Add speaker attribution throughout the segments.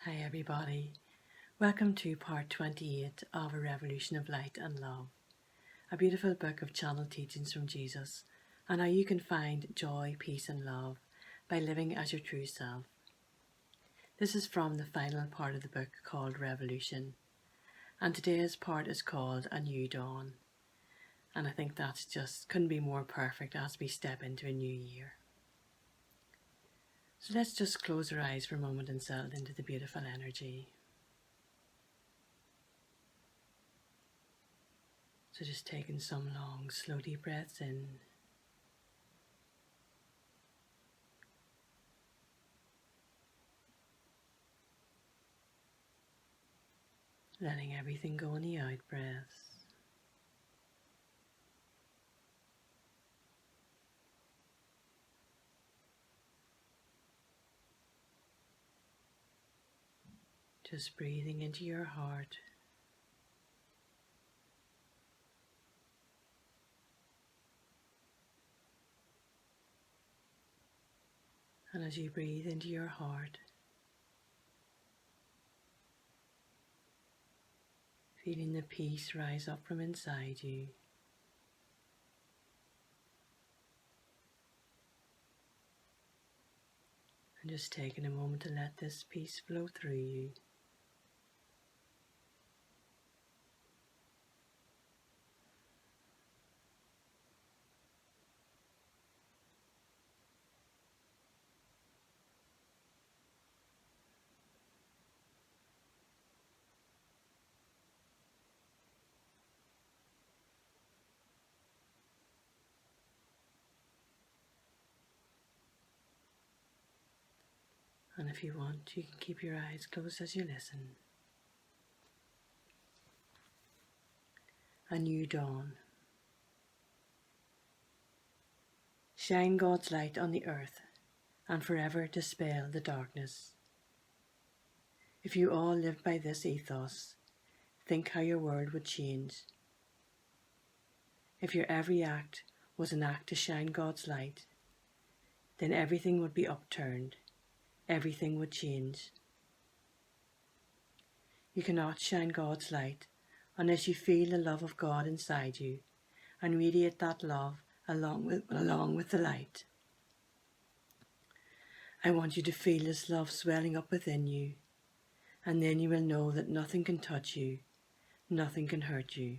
Speaker 1: Hi everybody, welcome to part 28 of A Revolution of Light and Love, a beautiful book of channeled teachings from Jesus and how you can find joy, peace and love by living as your true self. This is from the final part of the book called Revolution, and today's part is called A New Dawn, and I think that's just couldn't be more perfect as we step into a new year. So let's just close our eyes for a moment and settle into the beautiful energy. So just taking some long, slow, deep breaths in. Letting everything go in the out breaths. Just breathing into your heart. And as you breathe into your heart, feeling the peace rise up from inside you. And just taking a moment to let this peace flow through you. And if you want, you can keep your eyes closed as you listen. A new dawn. Shine God's light on the earth and forever dispel the darkness. If you all lived by this ethos, think how your world would change. If your every act was an act to shine God's light, then everything would be upturned, everything would change. You cannot shine God's light unless you feel the love of God inside you and radiate that love along with the light. I want you to feel this love swelling up within you, and then you will know that nothing can touch you, nothing can hurt you.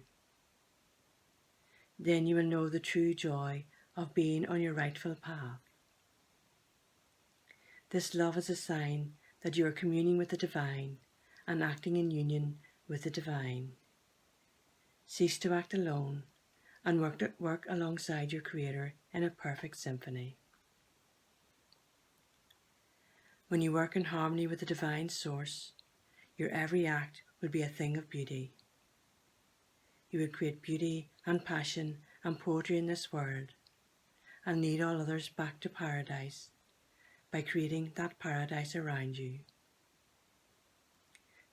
Speaker 1: Then you will know the true joy of being on your rightful path. This love is a sign that you are communing with the divine and acting in union with the divine. Cease to act alone and work alongside your Creator in a perfect symphony. When you work in harmony with the divine source, your every act would be a thing of beauty. You would create beauty and passion and poetry in this world and lead all others back to paradise by creating that paradise around you.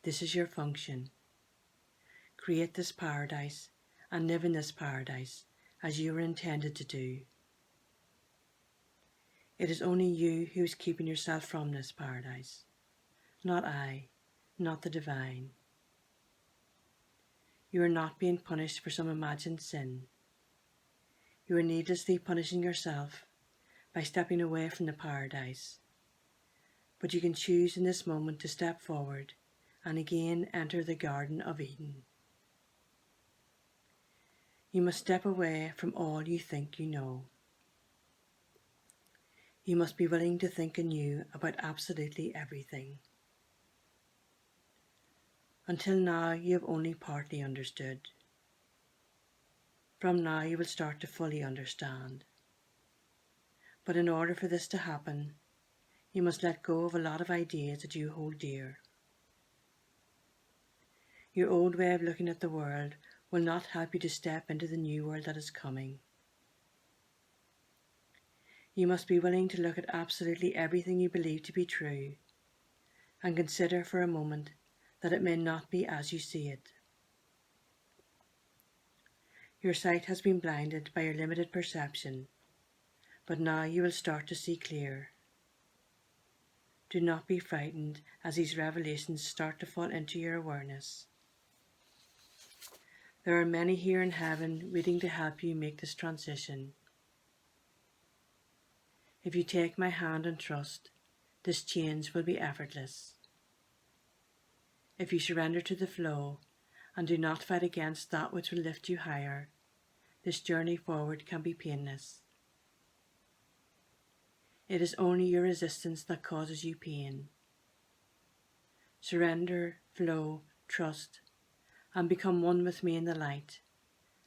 Speaker 1: This is your function. Create this paradise and live in this paradise as you were intended to do. It is only you who is keeping yourself from this paradise, not I, not the divine. You are not being punished for some imagined sin. You are needlessly punishing yourself by stepping away from the paradise. But you can choose in this moment to step forward and again enter the Garden of Eden. You must step away from all you think you know. You must be willing to think anew about absolutely everything. Until now, you have only partly understood. From now, you will start to fully understand. But in order for this to happen, you must let go of a lot of ideas that you hold dear. Your old way of looking at the world will not help you to step into the new world that is coming. You must be willing to look at absolutely everything you believe to be true and consider for a moment that it may not be as you see it. Your sight has been blinded by your limited perception, but now you will start to see clear. Do not be frightened as these revelations start to fall into your awareness. There are many here in heaven waiting to help you make this transition. If you take my hand and trust, this change will be effortless. If you surrender to the flow and do not fight against that which will lift you higher, this journey forward can be painless. It is only your resistance that causes you pain. Surrender, flow, trust, and become one with me in the light,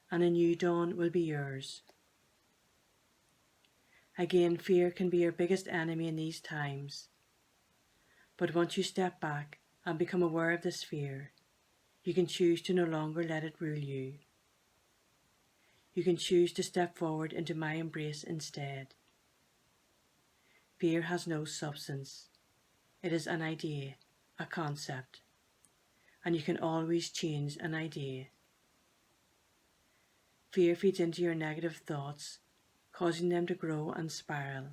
Speaker 1: and a new dawn will be yours. Again, fear can be your biggest enemy in these times. But once you step back and become aware of this fear, you can choose to no longer let it rule you. You can choose to step forward into my embrace instead. Fear has no substance. It is an idea, a concept, and you can always change an idea. Fear feeds into your negative thoughts, causing them to grow and spiral.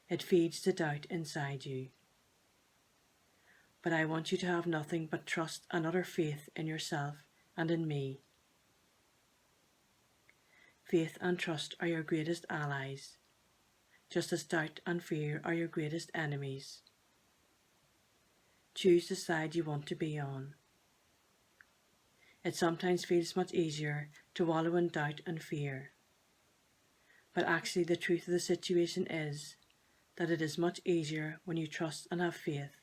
Speaker 1: It feeds the doubt inside you. But I want you to have nothing but trust and utter faith in yourself and in me. Faith and trust are your greatest allies, just as doubt and fear are your greatest enemies. Choose the side you want to be on. It sometimes feels much easier to wallow in doubt and fear. But actually the truth of the situation is that it is much easier when you trust and have faith,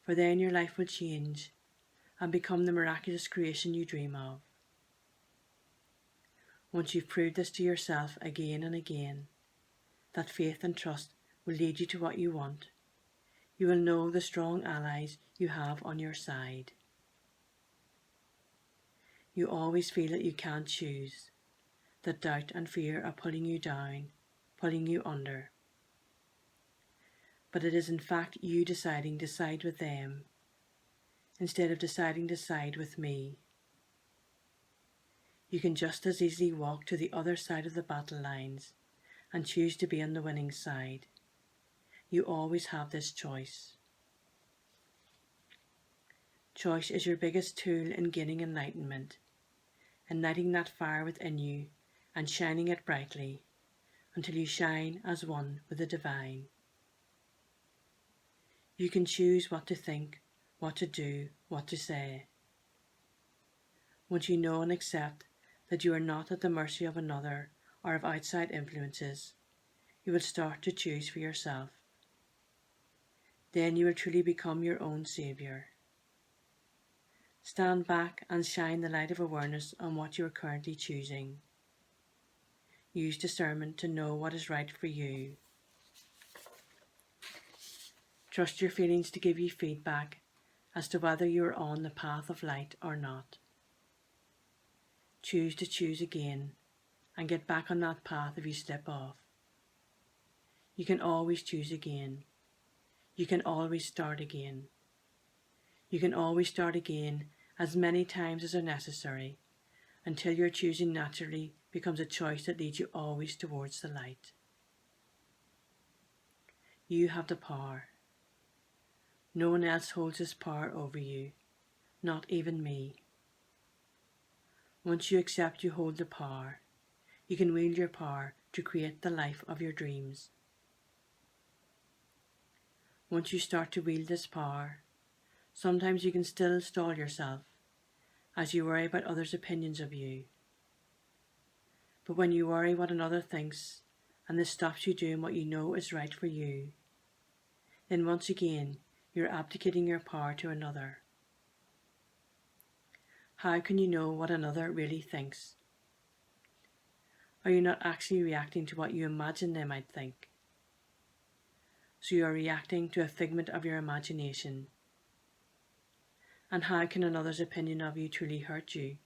Speaker 1: for then your life will change and become the miraculous creation you dream of. Once you've proved this to yourself again and again, that faith and trust will lead you to what you want, you will know the strong allies you have on your side. You always feel that you can't choose, that doubt and fear are pulling you down, pulling you under. But it is in fact you deciding to side with them, instead of deciding to side with me. You can just as easily walk to the other side of the battle lines and choose to be on the winning side. You always have this choice. Choice is your biggest tool in gaining enlightenment, igniting that fire within you and shining it brightly until you shine as one with the divine. You can choose what to think, what to do, what to say. Once you know and accept that you are not at the mercy of another or of outside influences, you will start to choose for yourself. Then you will truly become your own saviour. Stand back and shine the light of awareness on what you are currently choosing. Use discernment to know what is right for you. Trust your feelings to give you feedback as to whether you are on the path of light or not. Choose to choose again and get back on that path if you slip off. You can always choose again. You can always start again. You can always start again as many times as are necessary until your choosing naturally becomes a choice that leads you always towards the light. You have the power. No one else holds this power over you, not even me. Once you accept you hold the power, you can wield your power to create the life of your dreams. Once you start to wield this power, sometimes you can still stall yourself as you worry about others' opinions of you. But when you worry what another thinks and this stops you doing what you know is right for you, then once again you're abdicating your power to another. How can you know what another really thinks? Are you not actually reacting to what you imagine they might think? So you are reacting to a figment of your imagination. And how can another's opinion of you truly hurt you?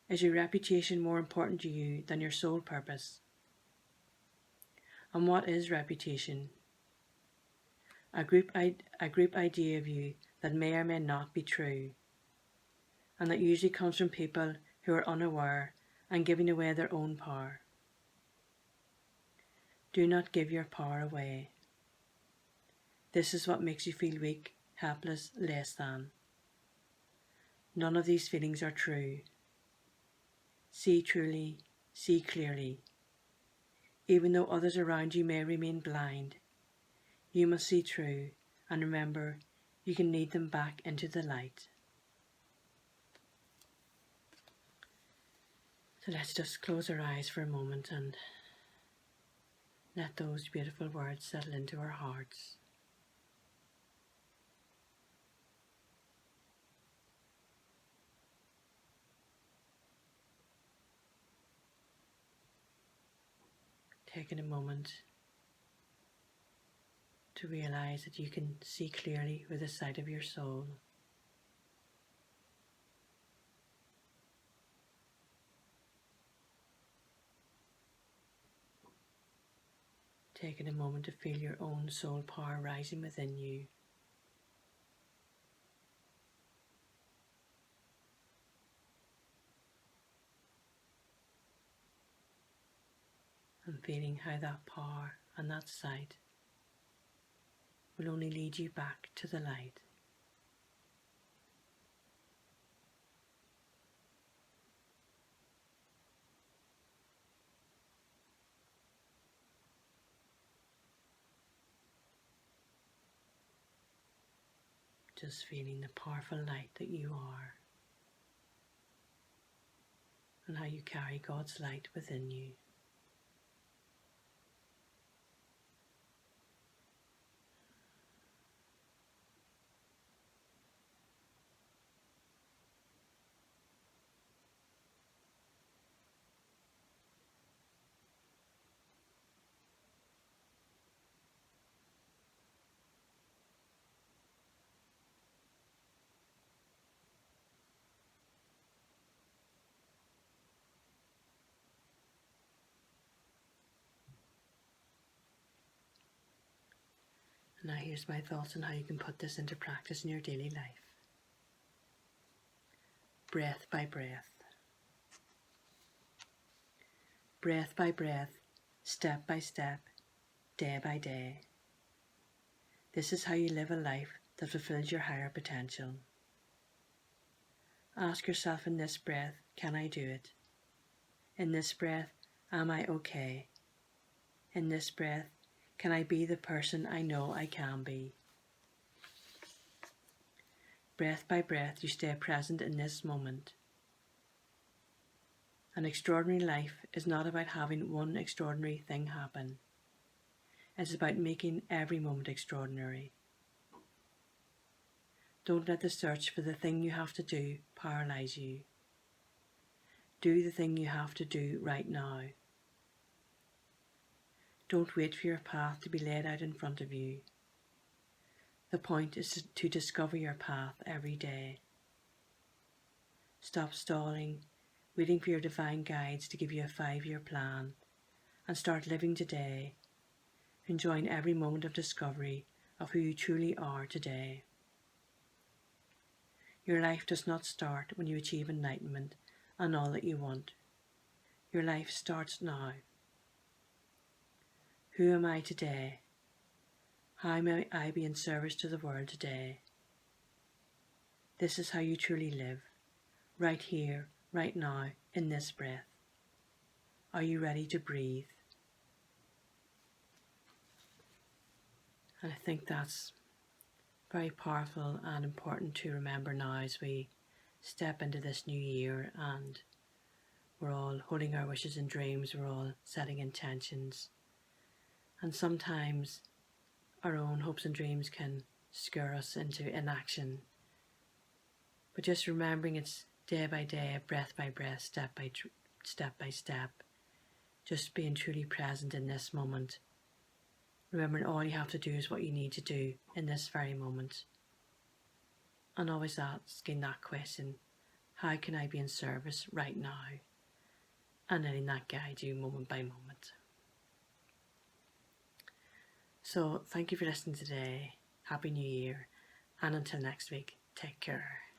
Speaker 1: Is your reputation more important to you than your sole purpose? And what is reputation? A group idea of you that may or may not be true, and that usually comes from people who are unaware and giving away their own power. Do not give your power away. This is what makes you feel weak, helpless, less than. None of these feelings are true. See truly, see clearly. Even though others around you may remain blind, you must see true, and remember, you can lead them back into the light. So let's just close our eyes for a moment and let those beautiful words settle into our hearts. Taking a moment to realize that you can see clearly with the sight of your soul. Taking a moment to feel your own soul power rising within you. And feeling how that power and that sight will only lead you back to the light. Just feeling the powerful light that you are, and how you carry God's light within you. Now here's my thoughts on how you can put this into practice in your daily life. Breath by breath. Breath by breath, step by step, day by day. This is how you live a life that fulfills your higher potential. Ask yourself in this breath, can I do it? In this breath, am I okay? In this breath, can I be the person I know I can be? Breath by breath, you stay present in this moment. An extraordinary life is not about having one extraordinary thing happen. It's about making every moment extraordinary. Don't let the search for the thing you have to do paralyze you. Do the thing you have to do right now. Don't wait for your path to be laid out in front of you. The point is to discover your path every day. Stop stalling, waiting for your divine guides to give you a 5-year plan, and start living today, enjoying every moment of discovery of who you truly are today. Your life does not start when you achieve enlightenment and all that you want. Your life starts now. Who am I today? How may I be in service to the world today? This is how you truly live, right here, right now, in this breath. Are you ready to breathe? And I think that's very powerful and important to remember now as we step into this new year, and we're all holding our wishes and dreams, we're all setting intentions. And sometimes our own hopes and dreams can scare us into inaction. But just remembering it's day by day, breath by breath, step by step, just being truly present in this moment. Remembering all you have to do is what you need to do in this very moment. And always asking that question, how can I be in service right now? And letting that guide you moment by moment. So thank you for listening today. Happy New Year. And until next week, take care.